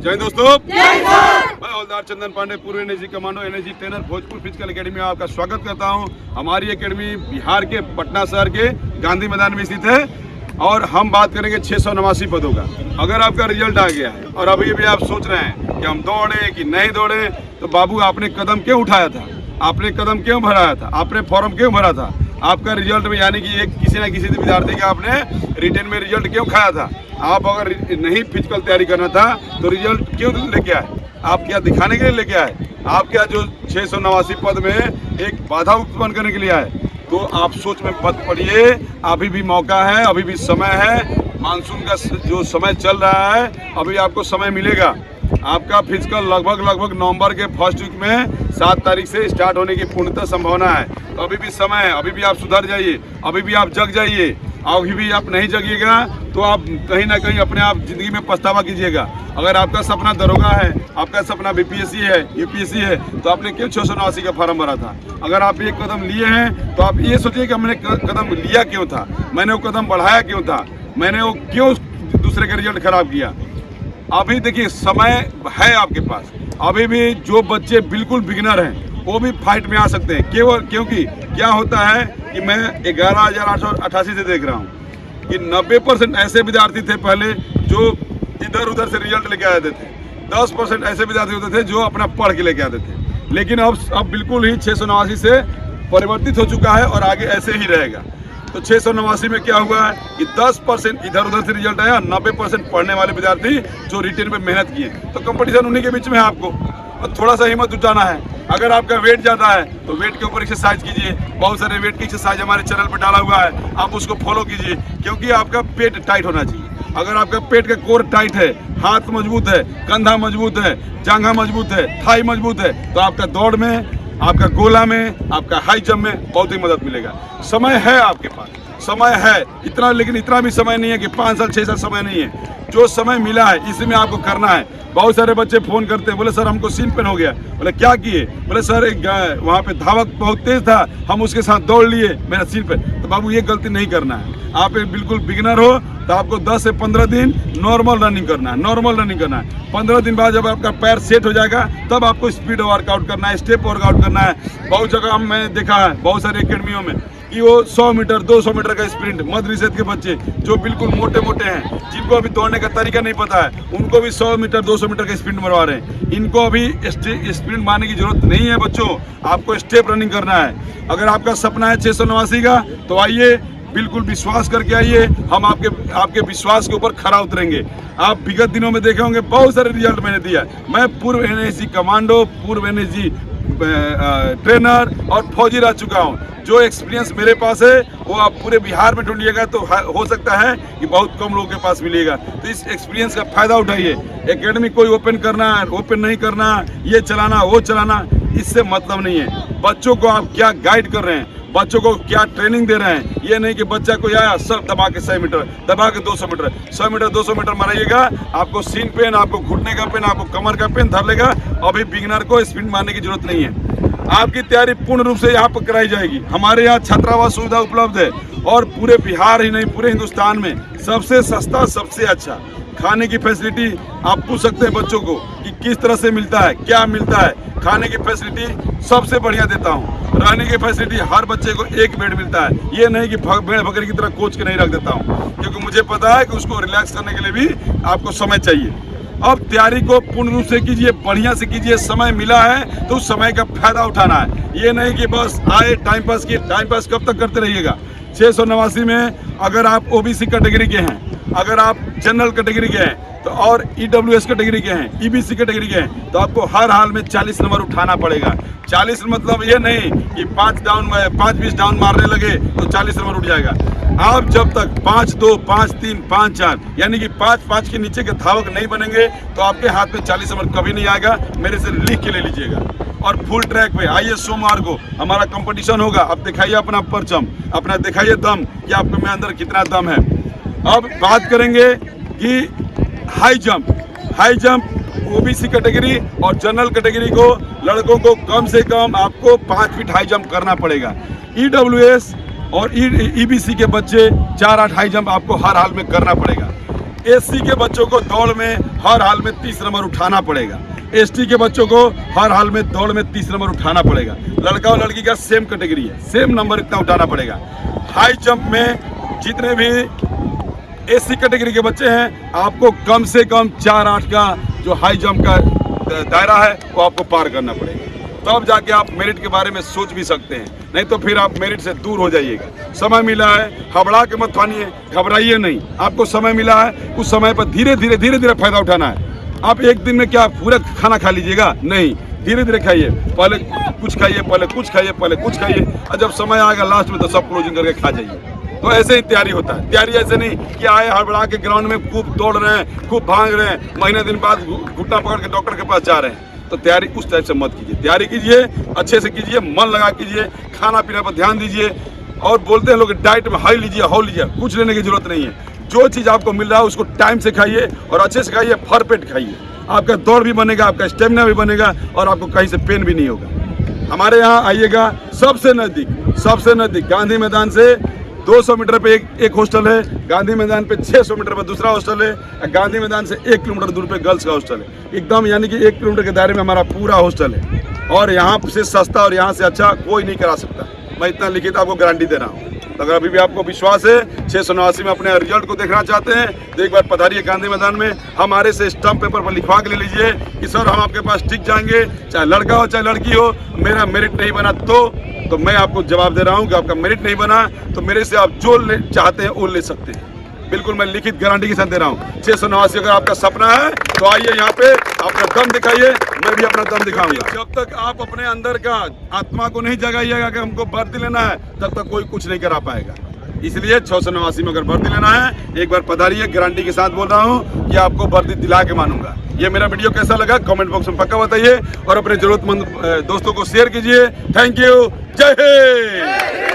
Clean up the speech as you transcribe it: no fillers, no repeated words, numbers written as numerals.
जय दोस्तों, मैं हवलदार चंदन पांडे, पूर्व NSG commando NSG trainer Bhojpur physical academy में आपका स्वागत करता हूं। हमारी एकेडमी बिहार के पटना शहर के गांधी मैदान में स्थित है और हम बात करेंगे 689 पदों का। अगर आपका रिजल्ट आ गया है और अभी भी आप सोच रहे हैं कि हम दौड़े कि नहीं दौड़े, तो बाबू आपने कदम क्यों उठाया था, आपने कदम क्यों भराया था, आपने फॉर्म क्यों भरा था, आपका रिजल्ट में यानी कि एक किसी न किसी विद्यार्थी का आपने रिटर्न में रिजल्ट क्यों खाया था। आप अगर नहीं फिजिकल तैयारी करना था तो रिजल्ट क्यों लेके आए, आप क्या दिखाने के लिए लेके आए, आप क्या जो 689 पद में एक बाधा उत्पन्न करने के लिए आए। तो आप सोच में मत पड़िए, अभी भी मौका है, अभी भी समय है। मानसून का जो समय चल रहा है, अभी आपको समय मिलेगा। आपका फिजिकल लगभग नवंबर के फर्स्ट वीक में 7 तारीख से स्टार्ट होने की पूर्णतः संभावना है। तो अभी भी समय है, अभी भी आप सुधर जाइए, अभी भी आप जग जाइए। अभी भी आप नहीं जगिएगा तो आप कहीं ना कहीं अपने आप जिंदगी में पछतावा कीजिएगा। अगर आपका सपना दरोगा है, आपका सपना बीपीएससी है, यूपीएससी है, तो आपने क्यों 689 का फॉर्म भरा था। अगर आप एक कदम लिए हैं तो आप ये सोचिए कि मैंने कदम लिया क्यों था, मैंने वो कदम बढ़ाया क्यों था, मैंने वो क्यों दूसरे का रिजल्ट खराब किया। अभी देखिए समय है आपके पास। अभी भी जो बच्चे बिल्कुल बिगिनर हैं वो भी फाइट में आ सकते हैं। केवल क्योंकि क्या होता है कि मैं 11,888 से देख रहा हूँ कि 90% ऐसे विद्यार्थी थे पहले जो इधर उधर से रिजल्ट लेके आते थे, 10% ऐसे विद्यार्थी होते थे जो अपना पढ़ के लेके आते थे। लेकिन अब बिल्कुल ही 689 से परिवर्तित हो चुका है और आगे ऐसे ही रहेगा। तो 689 में क्या हुआ है कि 10% इधर उधर से रिजल्ट आया, 90% पढ़ने वाले विद्यार्थी जो रिटेन पे मेहनत किए। तो कंपटीशन उन्हीं के बीच में है आपको, और थोड़ा सा हिम्मत जुटाना है। अगर आपका वेट ज़्यादा है तो वेट के ऊपर एक्सरसाइज कीजिए। बहुत सारे वेट की एक्सरसाइज हमारे चैनल पर डाला हुआ है, आप उसको फॉलो कीजिए। क्योंकि आपका पेट टाइट होना चाहिए। अगर आपका पेट का कोर टाइट है, हाथ मजबूत है, कंधा मजबूत है, जांघा मजबूत है, थाई मजबूत है, तो आपका दौड़ में, आपका गोला में, आपका हाई जंप में बहुत ही मदद मिलेगा। समय है आपके पास, समय है इतना, लेकिन इतना भी समय नहीं है कि 5 साल 6 साल समय नहीं है। जो समय मिला है इसमें आपको करना है। बहुत सारे बच्चे फोन करते हैं, बोले सर हमको सीन पेन हो गया। बोले क्या किए, बोले सर एक वहाँ पे धावक बहुत तेज था, हम उसके साथ दौड़ लिए, मेरा सीन पेन। तो बाबू ये गलती नहीं करना है। आप एक बिल्कुल बिगिनर हो तो आपको 10 से 15 दिन नॉर्मल रनिंग करना है, नॉर्मल रनिंग करना है। 15 दिन बाद जब आपका पैर सेट हो जाएगा तब आपको स्पीड वर्कआउट करना है, स्टेप वर्कआउट करना है। बहुत जगह मैंने देखा है, बहुत सारी एकेडमियों में कि वो 100 मीटर 200 मीटर का स्प्रिंट, मध्य निषेध के बच्चे जो बिल्कुल मोटे मोटे हैं, जिनको अभी दौड़ने का तरीका नहीं पता है, उनको भी 100 मीटर 200 मीटर का स्प्रिंट मरवा रहे हैं। इनको अभी स्प्रिंट मारने की जरूरत नहीं है बच्चों, आपको स्टेप रनिंग करना है। अगर आपका सपना है 689 का तो आइए, बिल्कुल विश्वास करके आइए, हम आपके विश्वास के ऊपर खरा उतरेंगे। आप विगत दिनों में देखे होंगे बहुत सारे रिजल्ट मैंने दिया। मैं पूर्व एनएसजी कमांडो, पूर्व एनएसजी ट्रेनर और फौजी रह चुका हूँ। जो एक्सपीरियंस मेरे पास है वो आप पूरे बिहार में ढूंढिएगा तो हो सकता है कि बहुत कम लोगों के पास मिलेगा। तो इस एक्सपीरियंस का फायदा उठाइए। एकेडमी कोई ओपन करना, ओपन नहीं करना, ये चलाना, वो चलाना, इससे मतलब नहीं है। बच्चों को आप क्या गाइड कर रहे हैं, बच्चों को क्या ट्रेनिंग दे रहे हैं। ये नहीं कि बच्चा कोई आया सब दबा के 100 मीटर, दबा के 200 मीटर, 100 मीटर 200 मीटर मारिएगा, आपको सीन पेन, आपको घुटने का पेन, आपको कमर का पेन धर लेगा। अभी बिगिनर को स्प्रिंट मारने की जरूरत नहीं है। आपकी तैयारी पूर्ण रूप से यहाँ पर कराई जाएगी। हमारे यहाँ छात्रावास सुविधा उपलब्ध है और पूरे बिहार ही नहीं पूरे हिंदुस्तान में सबसे सस्ता, सबसे अच्छा खाने की फैसिलिटी। आप पूछ सकते हैं बच्चों को कि किस तरह से मिलता है, क्या मिलता है। खाने की फैसिलिटी सबसे बढ़िया देता हूँ। रहने की फैसिलिटी, हर बच्चे को एक बेड मिलता है। ये नहीं कि भेड़ बकरी की तरह कोच के नहीं रख देता हूँ, क्योंकि मुझे पता है कि उसको रिलैक्स करने के लिए भी आपको समय चाहिए। अब तैयारी को पूर्ण रूप से कीजिए, बढ़िया से कीजिए। समय मिला है तो उस समय का फायदा उठाना है। ये नहीं कि बस आए टाइम पास किए। टाइम पास कब तक करते रहिएगा। 689 में अगर आप ओबीसी कैटेगरी के हैं, अगर आप जनरल कैटेगरी के हैं तो और ईडब्ल्यूएस कैटेगरी के हैं, ईबीसी कैटेगरी के हैं, तो आपको हर हाल में 40 नंबर उठाना पड़ेगा। 40 मतलब ये नहीं कि 5-20 डाउन मारने लगे तो 40 नंबर उठ जाएगा। आप जब तक 5-2, 5-3, 5-4 यानी कि 5-5 के नीचे के धावक नहीं बनेंगे तो आपके हाथ में 40 नंबर कभी नहीं आएगा। मेरे से लिख के ले लीजिएगा। और फुल ट्रैक पे आइए, सोमवार को हमारा कंपटीशन होगा। अब दिखाइए अपना परचम, अपना दिखाइए दम कि आपके में अंदर कितना दम है। अब बात करेंगे कि हाई जंप ओबीसी कैटेगरी और जनरल कैटेगरी को लड़कों को कम से कम आपको 5 फीट हाई जंप करना पड़ेगा। ईडब्ल्यूएस और ईबीसी के बच्चे 4-8 हाई जंप आपको हर हाल में करना पड़ेगा। एससी के बच्चों को दौड़ में हर हाल में 30 नंबर उठाना पड़ेगा, एसटी के बच्चों को हर हाल में दौड़ में 30 नंबर उठाना पड़ेगा। लड़का और लड़की का सेम कैटेगरी है, सेम नंबर इतना उठाना पड़ेगा। हाई जंप में जितने भी एससी कैटेगरी के बच्चे हैं, आपको कम से कम 4-8 का जो हाई जंप का दायरा है वो आपको पार करना पड़ेगा, तब जाके आप मेरिट के बारे में सोच भी सकते हैं, नहीं तो फिर आप मेरिट से दूर हो जाइएगा। समय मिला है, हबड़ा के मत फानिए, घबराइए नहीं। आपको समय मिला है, उस समय पर धीरे धीरे फायदा उठाना है। आप एक दिन में क्या पूरा खाना खा लीजिएगा? नहीं, धीरे धीरे खाइए, पहले कुछ खाइए, पहले कुछ खाइए, पहले कुछ खाइए, और जब समय आएगा लास्ट में तो सब क्लोजिंग करके खा जाइए। तो ऐसे ही तैयारी होता है। तैयारी ऐसे नहीं कि आए हड़बड़ा के ग्राउंड में खूब दौड़ रहे हैं, खूब भाग रहे हैं, महीने दिन बाद घुटना पकड़ के डॉक्टर के पास जा रहे हैं। तो तैयारी उस टाइप से मत कीजिए, तैयारी कीजिए, अच्छे से कीजिए, मन लगा कीजिए, खाना पीने पर ध्यान दीजिए। और बोलते हैं लोग डाइट में हाई लीजिए, हाउ लीजिए, कुछ लेने की जरूरत नहीं है। जो चीज़ आपको मिल रहा है उसको टाइम से खाइए और अच्छे से खाइए, भरपेट खाइए। आपका दौड़ भी बनेगा, आपका स्टेमिना भी बनेगा और आपको कहीं से पेन भी नहीं होगा। हमारे यहाँ आइएगा, सबसे नज़दीक गांधी मैदान से 200 मीटर पे एक हॉस्टल है, गांधी मैदान पे 600 मीटर पे दूसरा हॉस्टल है, गांधी मैदान से 1 किलोमीटर दूर पे गर्ल्स का हॉस्टल है। एकदम यानी कि 1 किलोमीटर के दायरे में हमारा पूरा हॉस्टल है और यहाँ से सस्ता और यहाँ से अच्छा कोई नहीं करा सकता। मैं इतना लिखित आपको गारंटी दे रहा हूँ। तो अगर अभी भी आपको विश्वास है 689 में अपने रिजल्ट को देखना चाहते हैं तो एक बार पधारिए गांधी मैदान में, हमारे से स्टम्प पेपर पर लिखवा के ले लीजिए कि सर हम आपके पास टिक जाएंगे, चाहे लड़का हो चाहे लड़की हो। मेरा मेरिट नहीं बना तो मैं आपको जवाब दे रहा हूं कि आपका मेरिट नहीं बना तो मेरे से आप जो चाहते हैं वो ले सकते हैं। बिल्कुल मैं लिखित गारंटी के साथ दे रहा हूँ। 689 अगर आपका सपना है तो आइए यहाँ पे, अपना दम दिखाइए, मैं भी अपना दम दिखाऊंगा। जब तक आप अपने अंदर का आत्मा को नहीं जगाइएगा कि हमको भर्ती लेना है, तब तक कोई कुछ नहीं करा पाएगा। इसलिए 689 में अगर भर्ती लेना है एक बार पधारिए, गारंटी के साथ बोल रहा हूँ कि आपको भर्ती दिला के मानूंगा। ये मेरा वीडियो कैसा लगा कमेंट बॉक्स में पक्का बताइए और अपने जरूरतमंद दोस्तों को शेयर कीजिए। थैंक यू, जय हिंद।